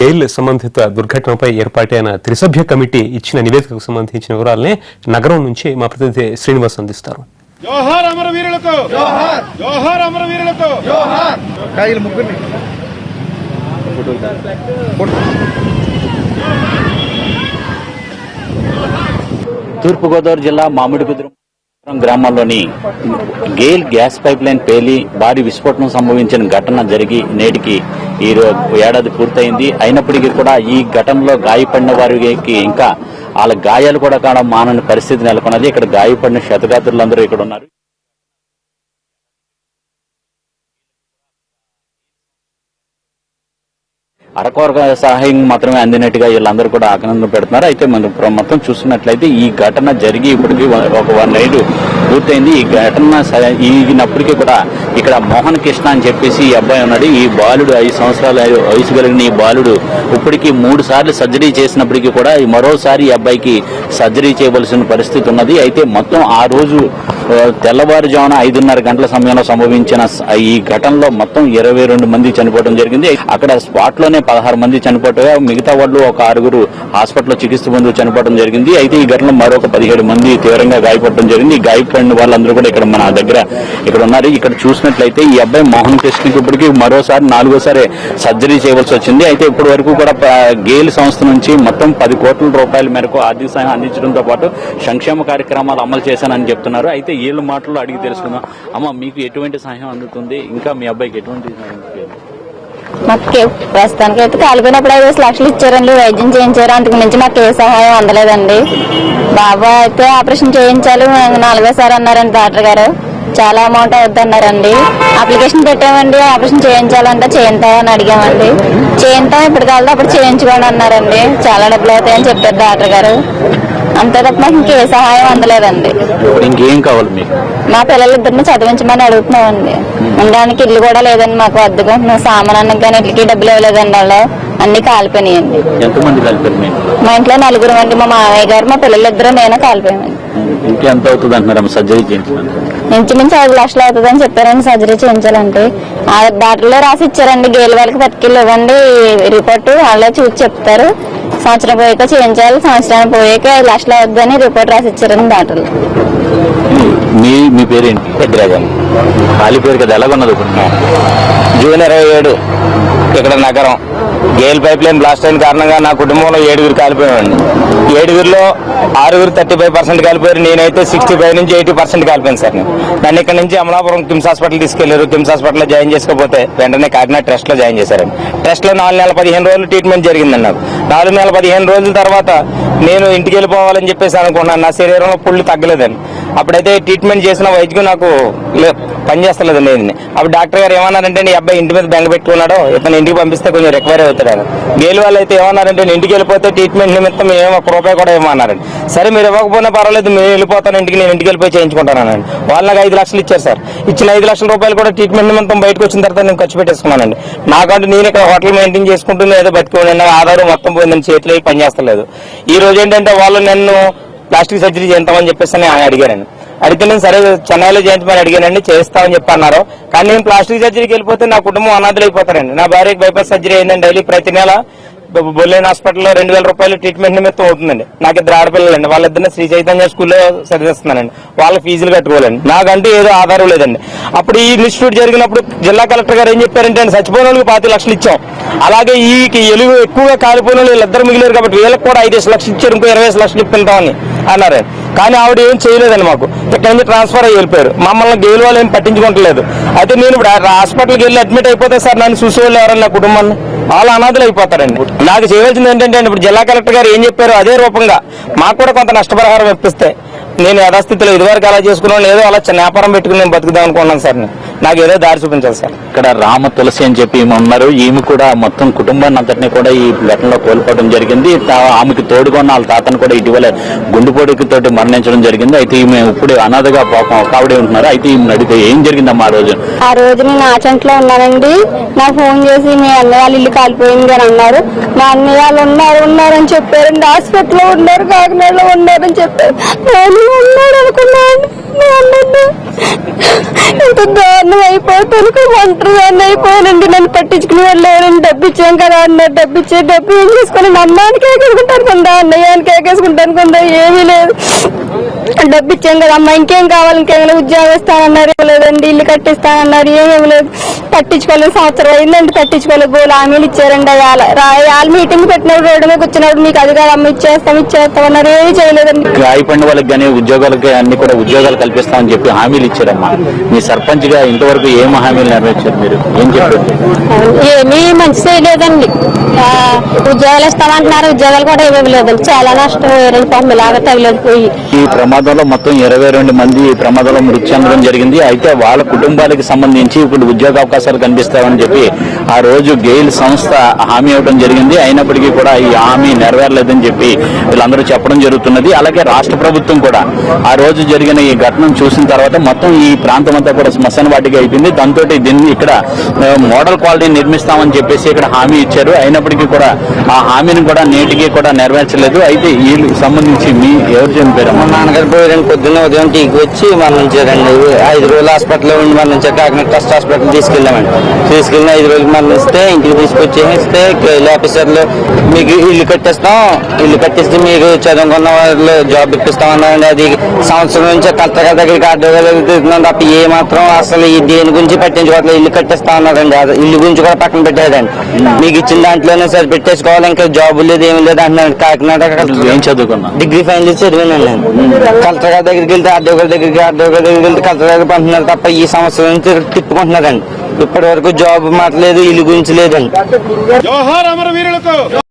గెయిల్ సంబంధిత దుర్ఘటనపై ఏర్పాటైన త్రిసభ్య కమిటీ ఇచ్చిన నివేదికకు సంబంధించిన వివరాలని నగరం నుంచి మా ప్రతినిధి శ్రీనివాస్ అందిస్తారు. జోహార్ అమరవీరులకు జోహార్, జోహార్ అమరవీరులకు జోహార్. కాయలు ముగ్గురిని తూర్పుగోదావరి జిల్లా మామిడికుదురు గ్రామాల్లోని గెయిల్ గ్యాస్ పైప్ లైన్ పేలి భారీ విస్ఫోటనం సంభవించిన ఘటన జరిగి నేటికి ఈ ఏడాది పూర్తయింది. అయినప్పటికీ కూడా ఈ ఘటనలో గాయపడిన వారికి ఇంకా వాళ్ళ గాయాలు కూడా కావడం మానని పరిస్థితి నెలకొన్నది. ఇక్కడ గాయపడిన క్షతగాత్రులందరూ ఇక్కడ ఉన్నారు. అరకొర సహాయం మాత్రమే అందినట్టుగా వీళ్ళందరూ కూడా ఆనందం పెడుతున్నారు. అయితే మనం మొత్తం చూస్తున్నట్లయితే ఈ ఘటన జరిగి ఇప్పటికీ ఒక 1 night పూర్తయింది. ఈ ఘటన ఈగినప్పటికీ కూడా ఇక్కడ మోహన్ కృష్ణ అని చెప్పేసి ఈ అబ్బాయి ఉన్నాడు. ఈ బాలుడు 5 సంవత్సరాల వయసు కలిగిన ఈ బాలుడు ఇప్పటికీ 3 సార్లు సర్జరీ చేసినప్పటికీ కూడా మరోసారి ఈ అబ్బాయికి సర్జరీ చేయవలసిన పరిస్థితి ఉన్నది. అయితే మొత్తం ఆ రోజు తెల్లవారుజామున 5:30 గంటల సమయంలో సంభవించిన ఈ ఘటనలో మొత్తం 22 మంది చనిపోవడం జరిగింది. అక్కడ స్పాట్ లోనే 16 మంది చనిపోవగా మిగతా వాళ్ళు ఒక 6 హాస్పిటల్లో చికిత్స పొందుతూ చనిపోవడం జరిగింది. అయితే ఈ ఘటనలో మరొక 17 మంది తీవ్రంగా గాయపడడం జరిగింది. ఈ గాయపడిన వాళ్ళందరూ కూడా ఇక్కడ మన దగ్గర ఇక్కడ ఉన్నారు. ఇక్కడ చూసినట్లయితే ఈ అబ్బాయి మోహన్ కృష్ణకి ఇప్పటికీ మరోసారి 4వ సర్జరీ చేయవలసి వచ్చింది. అయితే ఇప్పటి వరకు కూడా గెయిల్ సంస్థ నుంచి మొత్తం 10 కోట్ల రూపాయల మేరకు ఆర్థిక సహాయం అందించడంతో పాటు సంక్షేమ కార్యక్రమాలు అమలు చేశానని చెప్తున్నారు. అయితే వీళ్ళ మాటలు అడిగి తెలుసుకుందాం. అమ్మ, మీకు ఎటువంటి సహాయం అందుతుంది? ఇంకా మీ అబ్బాయికి ఎటువంటి సహాయం? మాకు ప్రస్తుతానికి అయితే కాలిపోయినప్పుడు 5 లక్షలు ఇచ్చారండి, వైద్యం చేయించారు. అంతకు మించి మాకు ఏ సహాయం అందలేదండి. బాబా అయితే ఆపరేషన్ చేయించాలి 4వ అన్నారండి డాక్టర్ గారు. చాలా అమౌంట్ అవుద్దన్నారండి. అప్లికేషన్ పెట్టామండి, ఆపరేషన్ చేయించాలంటే చేయించామని అడిగామండి. చేయించాం, ఇప్పుడు కాదు అప్పుడు చేయించుకోండి అన్నారండి. చాలా డబ్బులు అవుతాయని చెప్పారు డాక్టర్ గారు. అంతే తప్ప మాకు ఇంకే సహాయం అందలేదండి. ఇంకేం కావాలి మీకు? మా పిల్లలిద్దరిని చదివించమని అడుగుతున్నామండి. ఉండడానికి ఇల్లు కూడా లేదండి, మాకు అద్దెకుంటున్నాం. సామానానికి కానీ ఇట్లకి డబ్బులు ఇవ్వలేదండి. వాళ్ళు అన్ని కాలిపోయినాయండి. ఎంతమంది కాలిపోయారు? మా ఇంట్లో 4 మంది, మా మామయ్య గారు, మా పిల్లలిద్దరూ, నేను కాలిపోయామండి. ఇంకెంత అవుతుంది అంటున్నారు సర్జరీ చేయించడానికి? ఇంచుమించి 5 లక్షలు అవుతుందని చెప్పారండి సర్జరీ చేయించాలంటే. ఆ డాక్టర్లో రాసి ఇచ్చారండి, గేలు వాళ్ళకి పట్టుకెళ్ళి ఇవ్వండి రిపోర్టు, వాళ్ళే చూసి చెప్తారు. సంవత్సరం పోయాక చేయించాలి, సంవత్సరానికి పోయాక 5 లక్షలు అవుతుందని రిపోర్ట్ రాసి ఇచ్చారండి డాక్టర్లు. మీ పేరేంటి? పెద్దరాజా. కాలిపోయారు కదా, ఎలాగొన్నది? జూన్ 27 ఇక్కడ నగరం గెయిల్ పైప్ లైన్ బ్లాస్ట్ అయిన కారణంగా నా కుటుంబంలో 7 కాలిపోయామండి. 7లో 6 35% కాలిపోయారు. నేనైతే 65 నుంచి 80% కాలిపోయాను సార్. నన్ను ఇక్కడ నుంచి అమలాపురం కిమ్స్ హాస్పిటల్ తీసుకెళ్లారు. కిమ్స్ హాస్పిటల్లో జాయిన్ చేసుకోకపోతే వెంటనే కాకినాడ ట్రస్ట్ లో జాయిన్ చేశారండి. ట్రస్ట్ లో 4 నెలల 15 రోజులు ట్రీట్మెంట్ జరిగిందండి. నాకు 4 నెలల 15 రోజుల తర్వాత నేను ఇంటికి వెళ్ళిపోవాలని చెప్పేసి అనుకున్నాను. నా శరీరంలో పుళ్ళు తగ్గలేదండి. అప్పుడైతే ట్రీట్మెంట్ చేసిన వైద్యులు నాకు పనిచేస్తలేదండి. అప్పుడు డాక్టర్ గారు ఏమన్నారంటే, నీ అబ్బాయి ఇంటి మీద బెంగ పెట్టుకున్నాడు, ఇతను ఇంటికి పంపిస్తే కొంచెం రికవరీ అవుతాడు. గేలు వాళ్ళు అయితే ఏమన్నారంటే, నేను ఇంటికి వెళ్ళిపోతే ట్రీట్మెంట్ నిమిత్తం మేము 1 రూపాయి కూడా ఏమన్నారండి. సరే మీరు ఇవ్వకపోయినా పర్వాలేదు, మేము వెళ్ళిపోతాను ఇంటికి, నేను ఇంటికి వెళ్ళిపోయి చేయించుకుంటానండి. వాళ్ళు నాకు 5 లక్షలు ఇచ్చారు సార్. ఇచ్చిన 5 లక్షల రూపాయలు కూడా ట్రీట్మెంట్ నిమిత్తం బయటకు వచ్చిన తర్వాత నేను ఖర్చు పెట్టేసుకున్నానండి. నాకంటూ నేను ఇక్కడ హోటల్ మెయింటైన్ చేసుకుంటూ ఏదో బతికోండి, ఆధారం మొత్తం పోయిందని చేతిలో పని చేస్తలేదు. ఈ రోజు ఏంటంటే వాళ్ళు నన్ను ప్లాస్టిక్ సర్జరీ చేస్తామని చెప్పేసి అడిగారండి. అడిగితే నేను సరే చెన్నైలో చేయించమని అడిగానండి, చేస్తామని చెప్పి అన్నారు. కానీ నేను ప్లాస్టిక్ సర్జరీకి వెళ్ళిపోతే నా కుటుంబం అనాథలు అయిపోతారండి. నా భార్యకి బైపాస్ సర్జరీ అయిందండి. డైలీ ప్రతి నెల బొల్లైన హాస్పిటల్లో 2000 రూపాయలు ట్రీట్మెంట్ నిమిత్తం అవుతుందండి. నాకు 2 ఆడపిల్లలండి. వాళ్ళిద్దరిని శ్రీ చైతన్య స్కూల్లో చదివిస్తున్నానండి. వాళ్ళ ఫీజులు కట్టుకోవాలండి. నాకంటూ ఏదో ఆధారం లేదండి. అప్పుడు ఈ ఇన్స్టిట్యూట్ జరిగినప్పుడు జిల్లా కలెక్టర్ గారు ఏం చెప్పారంటే, చచ్చిపోయిన వాళ్ళకి 25 లక్షలు ఇచ్చాం. అలాగే ఈ ఎలుగు ఎక్కువగా కాలిపోయిన వాళ్ళు వీళ్ళిద్దరు మిగిలేరు కాబట్టి వీళ్ళకి కూడా 5 లక్షలు ఇచ్చారు, ఇంకో 25 లక్షలు ఇప్పింటామని అన్నారు. కానీ ఆవిడ ఏం చేయలేదండి. మాకు ఇక్కడ నుంచి ట్రాన్స్ఫర్ అయ్యి వెళ్ళిపోయారు. మమ్మల్ని గేలు వాళ్ళు ఏం పట్టించుకోవట్లేదు. అయితే నేను ఇప్పుడు హాస్పిటల్కి వెళ్ళి అడ్మిట్ అయిపోతే సార్ నన్ను చూసేవాళ్ళు ఎవరన్నా నా కుటుంబాన్ని వాళ్ళు అనాథలు అయిపోతారండి. నాకు చేయవలసింది ఏంటంటే, ఇప్పుడు జిల్లా కలెక్టర్ గారు ఏం చెప్పారో అదే రూపంగా మాకు కూడా కొంత నష్టపరిహారం ఇప్పిస్తే నేను యథాస్థితిలో ఇదివరకు అలా చేసుకున్నాను, ఏదో అలా చిన్న వ్యాపారం పెట్టుకుని నేను బతుకుదాం అనుకున్నాను సార్. నాకు ఏదో దారి చూపించాలి సార్. ఇక్కడ రామ తులసి అని చెప్పి ఈమె ఉన్నారు. ఈమె కూడా మొత్తం కుటుంబాన్ని అంతటినీ కూడా ఈ ఘటనలో కోల్పోవడం జరిగింది. ఆమెకి తోడుగా ఉన్న వాళ్ళ తాతను కూడా ఇటీవల గుండెపోటుకి తోటి మరణించడం జరిగింది. అయితే ఈమె ఇప్పుడు అనాథగా పాపం కావిడే ఉంటున్నారు. అయితే ఈమె అడిగితే ఏం జరిగిందమ్మా ఆ రోజు నేను ఆచంట్లో ఉన్నానండి. నాకు ఫోన్ చేసి మీ అన్నయ్య వాళ్ళ ఇల్లు కాలిపోయింది అని అన్నారు. మా అన్నయ్య వాళ్ళు ఉన్నారని చెప్పారండి. హాస్పిటల్లో ఉన్నారు, కాకినాడలో ఉన్నారని చెప్పారు. ఉన్నాడు అనుకున్నాను. ఇంత దారుణం అయిపోతాను, ఒంటరిదాన్ని అయిపోయానండి. నన్ను పట్టించుకునే వాళ్ళు లేరండి. డబ్బు ఇచ్చాం కదా అన్నారు, డబ్బు ఏం చేసుకుని మా అమ్మాని కేకేసుకుంటాను కొందా, అన్నయ్యాన్ని కేకేసుకుంటాను కొందా, ఏమీ లేదు. డబ్బు ఇచ్చాం కదా అమ్మ, ఇంకేం కావాలి, ఇంకేమైనా ఉద్యోగం ఇస్తానన్నారు, ఇవ్వలేదండి. ఇల్లు కట్టిస్తానన్నారు, ఏమేమి లేదు. పట్టించుకోలేదు, సంవత్సరం అయిందండి పట్టించుకోలేదు. గోలు హామీలు ఇచ్చారండి. వాళ్ళ మీటింగ్ పెట్టినప్పుడు రోడ్డు మీద కూర్చున్నప్పుడు మీకు అది కాదు అమ్మ ఇచ్చేస్తాం అన్నారు, ఏమీ చేయలేదండి. గాయపడిన వాళ్ళకి కానీ ఉద్యోగాలకి అన్ని కూడా ఉద్యోగాలు కల్పిస్తామని చెప్పి హామీలు ఇచ్చారమ్మా. మీ సర్పంచ్ గా ఇంతవరకు ఏం హామీలు నెరవేర్చారు, మీరు ఏం చెప్పారు? ఏమీ మంచి చేయలేదండి. ఉద్యోగాలు ఇస్తామంటున్నారు, ఉద్యోగాలు కూడా ఏమీ లేదండి. చాలా నష్టం, వేరే పంపు లాగా తగిలిపోయి. ఈ ప్రమాదంలో మొత్తం 22 మంది ఈ ప్రమాదంలో మృతి చెందడం జరిగింది. అయితే వాళ్ళ కుటుంబాలకు సంబంధించి ఇప్పుడు ఉద్యోగ అవకాశాలు కనిపిస్తామని చెప్పి ఆ రోజు గెయిల్ సంస్థ హామీ ఇవ్వడం జరిగింది. అయినప్పటికీ కూడా ఈ హామీ నెరవేరలేదని చెప్పి వీళ్ళందరూ చెప్పడం జరుగుతున్నది. అలాగే రాష్ట్ర ప్రభుత్వం కూడా ఆ రోజు జరిగిన ఈ ఘటనను చూసిన తర్వాత మొత్తం ఈ ప్రాంతం అంతా కూడా శ్మశాన వాటిగా అయిపోయింది. దాంతో దీన్ని ఇక్కడ మోడల్ కాలనీ నిర్మిస్తామని చెప్పేసి ఇక్కడ హామీ ఇచ్చారు. అయినప్పటికీ కూడా ఆ హామీని కూడా నేటికి కూడా నెరవేర్చలేదు. అయితే వీళ్ళకి సంబంధించి మీ ఎవరు చనిపోయారు? మా నాన్నగారు పోయారండి. పొద్దున్న ఉదయం టీకి వచ్చి మరణించారండి. 5 రోజులు హాస్పిటల్లో ఉండి మరణించారు. కాకినాడ ట్రస్ట్ హాస్పిటల్ తీసుకెళ్ళామండి. తీసుకెళ్ళిన 5 రోజులు మరణిస్తే ఇంటికి తీసుకొచ్చేస్తే ఆఫీసర్లు మీకు ఇల్లు కట్టిస్తే మీకు చదువుకున్న వాళ్ళు జాబ్ ఇప్పిస్తామన్నారండి. అది సంవత్సరం నుంచి కలెక్టర్ గారి దగ్గరికి అడ్డగలు తిరుగుతున్నాం తప్ప ఏ మాత్రం అసలు ఈ దేని గురించి పట్టించుకోవట్లేదు. ఇల్లు కట్టిస్తా ఉన్నారండి. ఇల్లు గురించి కూడా పక్కన పెట్టారండి. మీకు ఇచ్చిన దాంట్లోనే సరే పెట్టేసుకోవాలి, ఇంకా జాబ్ లేదు ఏమి లేదు అంటున్నాడు. కాకినాడ ఏం చదువుకున్నా? Degree final చదివానండి. కలెక్టర్ గారి దగ్గరికి వెళ్తే అడ్డగల దగ్గరికి వెళ్తే కలెక్టర్ గారికి పంపుతున్నారు తప్ప ఈ సంవత్సరం నుంచి తిప్పుకుంటున్నారండి. ఇప్పటి వరకు జాబ్ మాట్లేదు, ఇల్లు గురించి లేదండి. జోహార్ అమరవీరులకు.